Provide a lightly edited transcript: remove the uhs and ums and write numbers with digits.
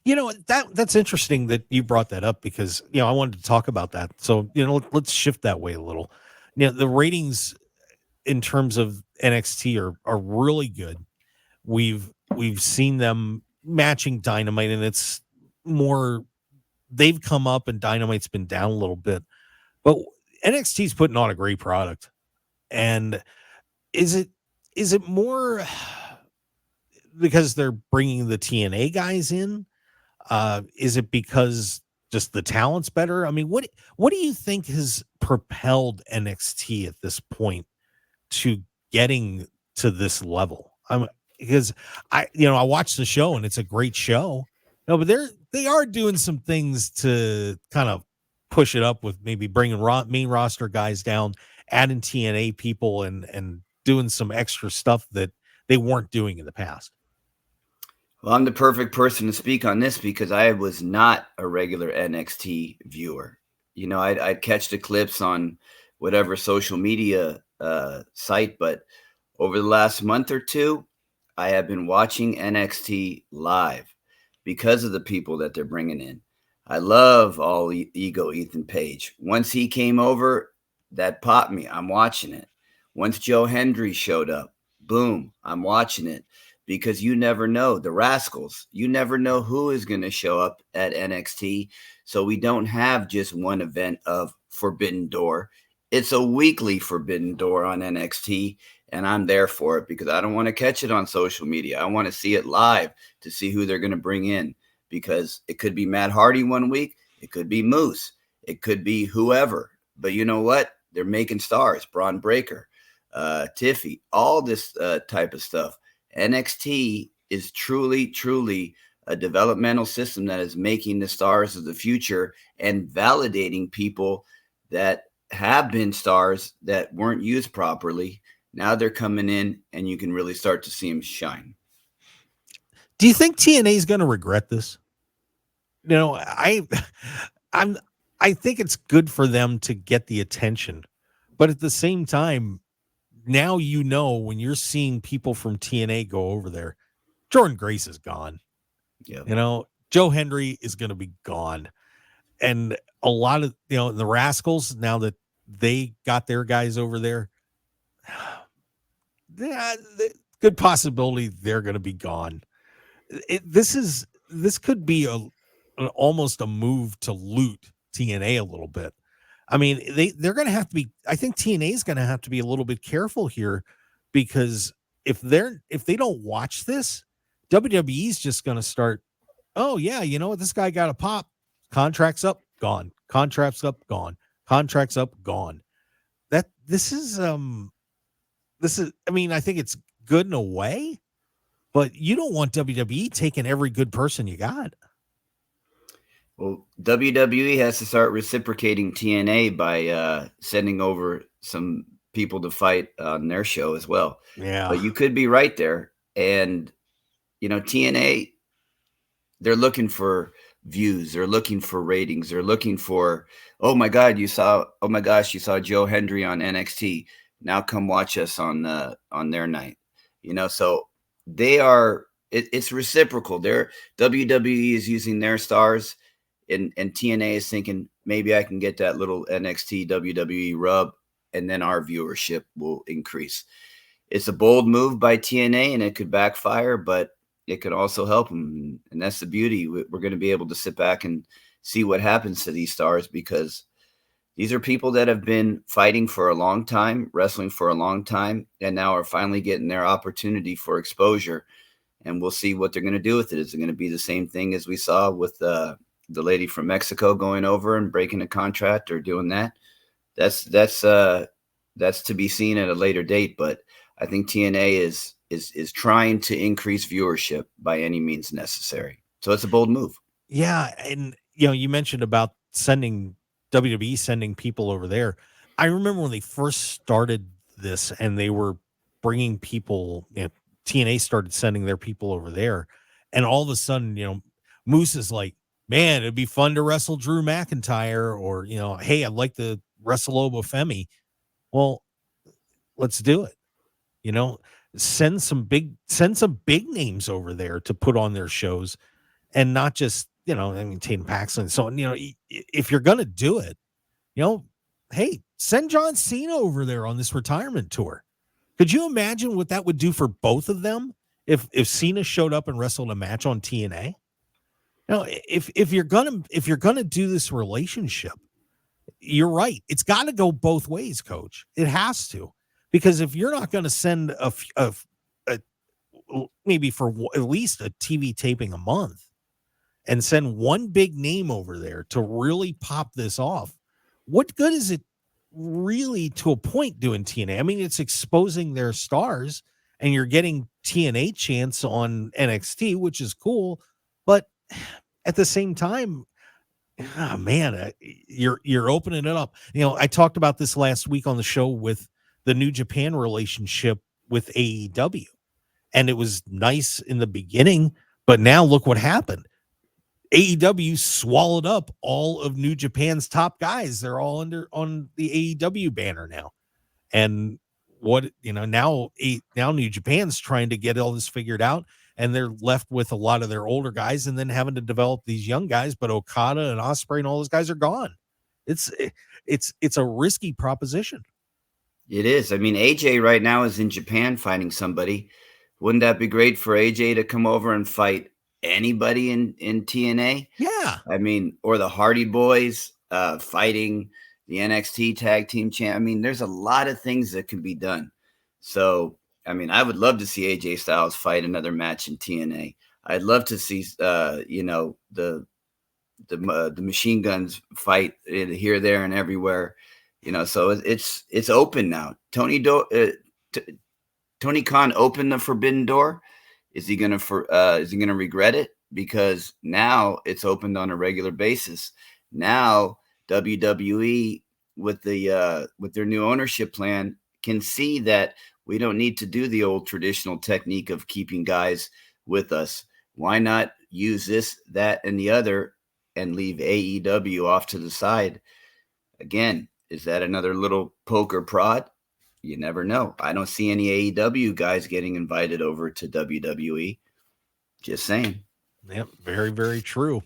That's interesting that you brought that up because I wanted to talk about that. So let's shift that way a little. The ratings in terms of NXT are really good. We've seen them matching Dynamite, and it's more they've come up and Dynamite's been down a little bit, but NXT's putting on a great product. And is it more because they're bringing the TNA guys in? Is it because just the talent's better? I mean, what do you think has propelled NXT at this point to getting to this level? Because I watched the show and it's a great show. No, but they are doing some things to kind of push it up with maybe bringing main roster guys down, adding TNA people, and doing some extra stuff that they weren't doing in the past. Well, I'm the perfect person to speak on this because I was not a regular NXT viewer. I'd catch the clips on whatever social media site, but over the last month or two, I have been watching NXT live because of the people that they're bringing in. I love all ego Ethan Page. Once he came over, that popped me. I'm watching it. Once Joe Hendry showed up, boom, I'm watching it. Because you never know, the Rascals, you never know who is going to show up at NXT. So we don't have just one event of Forbidden Door. It's a weekly Forbidden Door on NXT, and I'm there for it because I don't want to catch it on social media. I want to see it live to see who they're going to bring in, because it could be Matt Hardy one week. It could be Moose. It could be whoever. But you know what? They're making stars. Braun Breaker, Tiffy, all this type of stuff. NXT is truly, truly a developmental system that is making the stars of the future and validating people that have been stars that weren't used properly. Now they're coming in and you can really start to see them shine. Do you think TNA is going to regret this? I think it's good for them to get the attention, but at the same time, now when you're seeing people from TNA go over there, Jordan Grace is gone. Yep. Joe Hendry is going to be gone. And a lot of, the Rascals, now that they got their guys over there, good possibility they're going to be gone. This could be almost a move to loot TNA a little bit. I mean, they're going to have to be. I think TNA is going to have to be a little bit careful here, because if they don't watch this, WWE is just going to start. Oh yeah, you know what? This guy got a pop. Contracts up, gone. Contracts up, gone. Contracts up, gone. This is. I mean, I think it's good in a way, but you don't want WWE taking every good person you got. Well, WWE has to start reciprocating TNA by sending over some people to fight on their show as well. Yeah. But you could be right there. And, TNA, they're looking for views. They're looking for ratings. They're looking for, oh my gosh, you saw Joe Hendry on NXT. Now come watch us on their night. So they are, it's reciprocal. WWE is using their stars. And TNA is thinking, maybe I can get that little NXT WWE rub, and then our viewership will increase. It's a bold move by TNA, and it could backfire, but it could also help them. And that's the beauty. We're going to be able to sit back and see what happens to these stars, because these are people that have been fighting for a long time, wrestling for a long time, and now are finally getting their opportunity for exposure. And we'll see what they're going to do with it. Is it going to be the same thing as we saw with the lady from Mexico going over and breaking a contract or doing that? That's to be seen at a later date. But I think TNA is trying to increase viewership by any means necessary. So it's a bold move. Yeah. And, you mentioned about WWE sending people over there. I remember when they first started this and they were bringing people, TNA started sending their people over there. And all of a sudden, Moose is like, man, it'd be fun to wrestle Drew McIntyre, or, hey, I'd like to wrestle Obafemi. Well, let's do it. Send some big names over there to put on their shows. and not just, I mean, Tatum Paxton. So, if you're going to do it, hey, send John Cena over there on this retirement tour. Could you imagine what that would do for both of them if Cena showed up and wrestled a match on TNA? If you're gonna do this relationship, you're right. It's got to go both ways, Coach. It has to, because if you're not going to send a maybe for at least a TV taping a month and send one big name over there to really pop this off, what good is it really to a point doing TNA? I mean, it's exposing their stars and you're getting TNA chance on NXT, which is cool. But at the same time, oh man, you're opening it up. I talked about this last week on the show with the New Japan relationship with AEW, and it was nice in the beginning, but now look what happened. AEW swallowed up all of New Japan's top guys. They're all on the AEW banner now. And now New Japan's trying to get all this figured out, and they're left with a lot of their older guys and then having to develop these young guys, but Okada and Ospreay and all those guys are gone. It's a risky proposition. It is. I mean, AJ right now is in Japan fighting somebody. Wouldn't that be great for AJ to come over and fight anybody in TNA? Yeah. I mean, or the Hardy Boys fighting the NXT tag team champ. I mean, there's a lot of things that can be done. So, I mean, I would love to see AJ Styles fight another match in TNA. I'd love to see, the Machine Guns fight here, there, and everywhere. So it's open now. Tony Khan opened the forbidden door. Is he gonna regret it? Because now it's opened on a regular basis. Now WWE with their new ownership plan can see that we don't need to do the old traditional technique of keeping guys with us. Why not use this, that, and the other and leave AEW off to the side? Again, is that another little poke or prod? You never know. I don't see any AEW guys getting invited over to WWE. Just saying. Yep, very, very true.